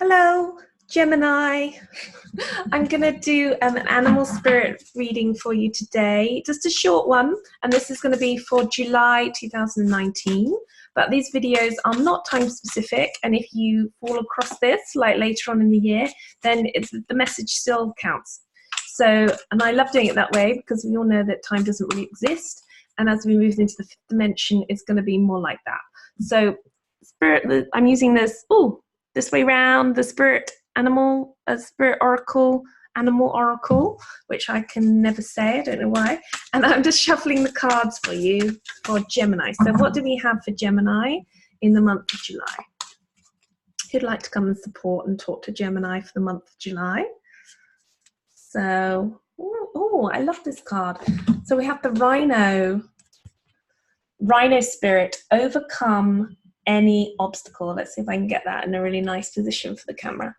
Hello, Gemini. I'm going to do an animal spirit reading for you today, just a short one, and this is going to be for July 2019. But these videos are not time specific, and if you fall across this like later on in the year, then the message still counts. So, and I love doing it that way because we all know that time doesn't really exist, and as we move into the fifth dimension, it's going to be more like that. So, spirit, I'm using this way round, the spirit animal oracle, which I can never say, I don't know why. And I'm just shuffling the cards for you for Gemini. So what do we have for Gemini in the month of July? Who'd like to come and support and talk to Gemini for the month of July? So, oh, I love this card. So we have the Rhino spirit, overcome any obstacle. Let's see if I can get that in a really nice position for the camera.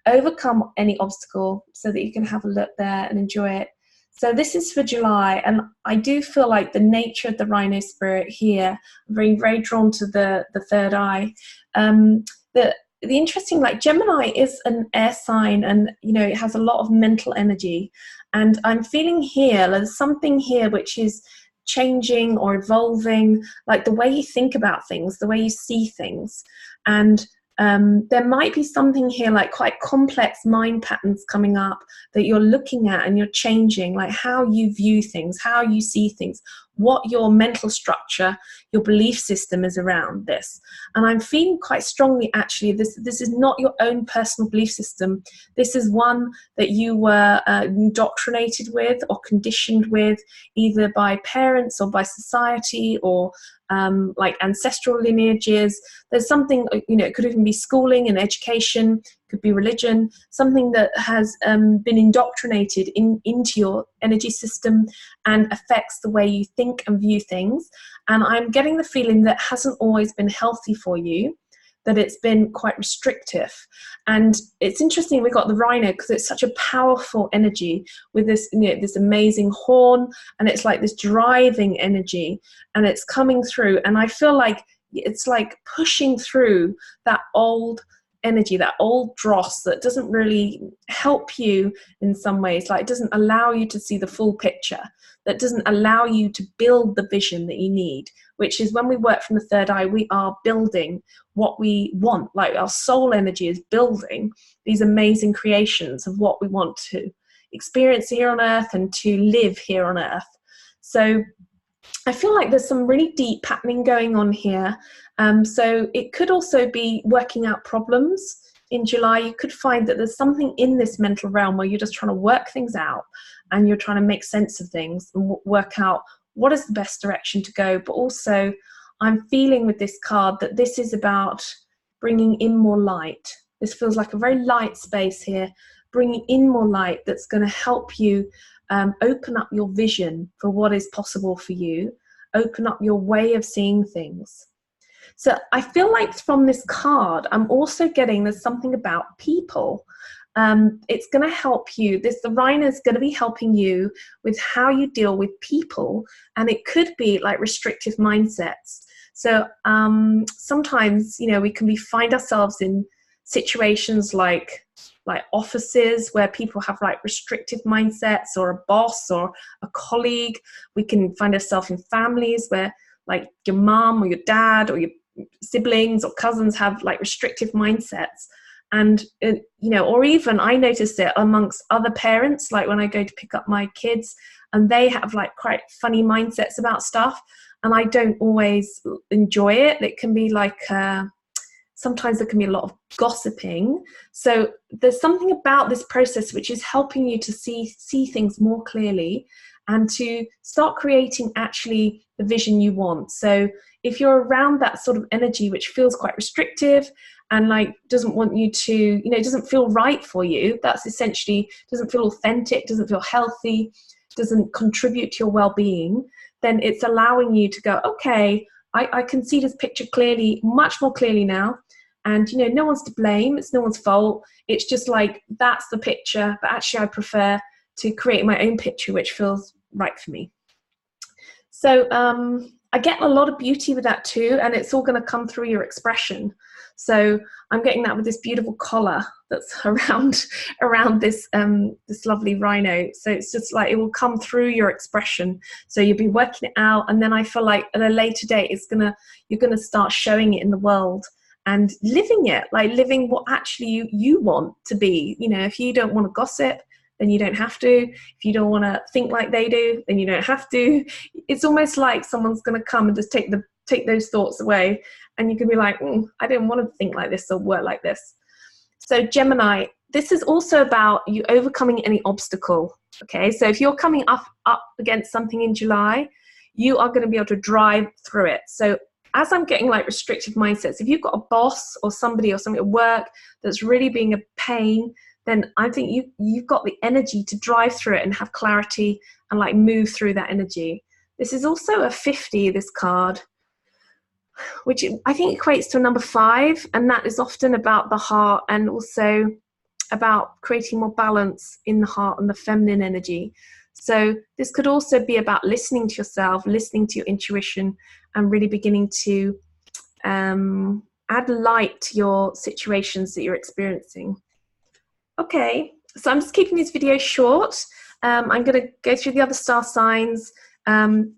Overcome any obstacle so that you can have a look there and enjoy it. So this is for July, and I do feel like the nature of the Rhino spirit here, I'm very, very drawn to the third eye. The interesting, like Gemini is an air sign, and it has a lot of mental energy, and I'm feeling here there's something here which is changing or evolving, like the way you think about things, the way you see things. And there might be something here like quite complex mind patterns coming up that you're looking at, and you're changing like how you view things, how you see things, what your mental structure, your belief system is around this. And I'm feeling quite strongly actually this is not your own personal belief system. This is one that you were indoctrinated with or conditioned with, either by parents or by society or like ancestral lineages. There's something, it could even be schooling and education, could be religion, something that has been indoctrinated into your energy system and affects the way you think and view things. And I'm getting the feeling that hasn't always been healthy for you, that it's been quite restrictive. And it's interesting we got the Rhino because it's such a powerful energy with this, this amazing horn, and it's like this driving energy, and it's coming through. And I feel like it's like pushing through that old energy, that old dross that doesn't really help you in some ways, like it doesn't allow you to see the full picture, that doesn't allow you to build the vision that you need, which is when we work from the third eye, we are building what we want. Like our soul energy is building these amazing creations of what we want to experience here on earth and to live here on earth. So I feel like there's some really deep patterning going on here. So it could also be working out problems in July. You could find that there's something in this mental realm where you're just trying to work things out, and you're trying to make sense of things and work out what is the best direction to go. But also I'm feeling with this card that this is about bringing in more light. This feels like a very light space here, bringing in more light that's going to help you open up your vision for what is possible for you, open up your way of seeing things. So I feel like from this card, I'm also getting there's something about people. It's going to help you. The Rhino is going to be helping you with how you deal with people, and it could be like restrictive mindsets. So sometimes, we can find ourselves in situations like offices where people have like restrictive mindsets, or a boss or a colleague. We can find ourselves in families where like your mom or your dad or your siblings or cousins have like restrictive mindsets. And, or even I noticed it amongst other parents, like when I go to pick up my kids and they have like quite funny mindsets about stuff, and I don't always enjoy it. It can be like, sometimes there can be a lot of gossiping. So there's something about this process which is helping you to see things more clearly and to start creating actually the vision you want. So if you're around that sort of energy which feels quite restrictive and like doesn't want you to, it doesn't feel right for you, that's essentially doesn't feel authentic, doesn't feel healthy, doesn't contribute to your well-being, then it's allowing you to go, okay, I can see this picture clearly, much more clearly now. And, no one's to blame. It's no one's fault. It's just like, that's the picture. But actually, I prefer to create my own picture, which feels right for me. So I get a lot of beauty with that too, and it's all going to come through your expression. So I'm getting that with this beautiful collar that's around this this lovely rhino. So it's just like it will come through your expression. So you'll be working it out, and then I feel like at a later date you're gonna start showing it in the world and living it, like living what actually you want to be. You know, if you don't want to gossip, then you don't have to. If you don't want to think like they do, then you don't have to. It's almost like someone's going to come and just take those thoughts away, and you can be like, I didn't want to think like this or work like this. So Gemini, this is also about you overcoming any obstacle. Okay, so if you're coming up against something in July, you are going to be able to drive through it. So as I'm getting like restrictive mindsets, if you've got a boss or somebody at work that's really being a pain, then I think you've got the energy to drive through it and have clarity and like move through that energy. This is also a 50, this card, which I think equates to a number 5, and that is often about the heart and also about creating more balance in the heart and the feminine energy. So this could also be about listening to yourself, listening to your intuition, and really beginning to add light to your situations that you're experiencing. Okay, so I'm just keeping this video short. I'm going to go through the other star signs.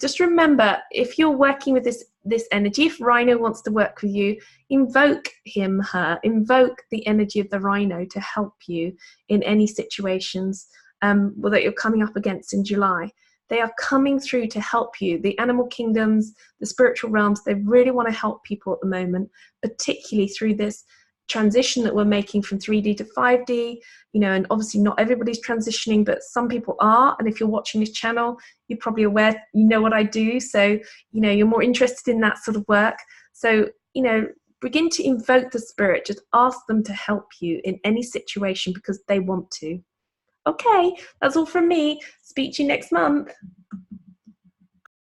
Just remember, if you're working with this energy, if Rhino wants to work with you, invoke him, her, invoke the energy of the Rhino to help you in any situations that you're coming up against in July. They are coming through to help you. The animal kingdoms, the spiritual realms, they really want to help people at the moment, particularly through this transition that we're making from 3D to 5D, you know, and obviously not everybody's transitioning, but some people are. And if you're watching this channel, you're probably aware, you know what I do. So, you know, you're more interested in that sort of work. So, you know, begin to invoke the spirit, just ask them to help you in any situation because they want to. Okay, that's all from me. Speak to you next month.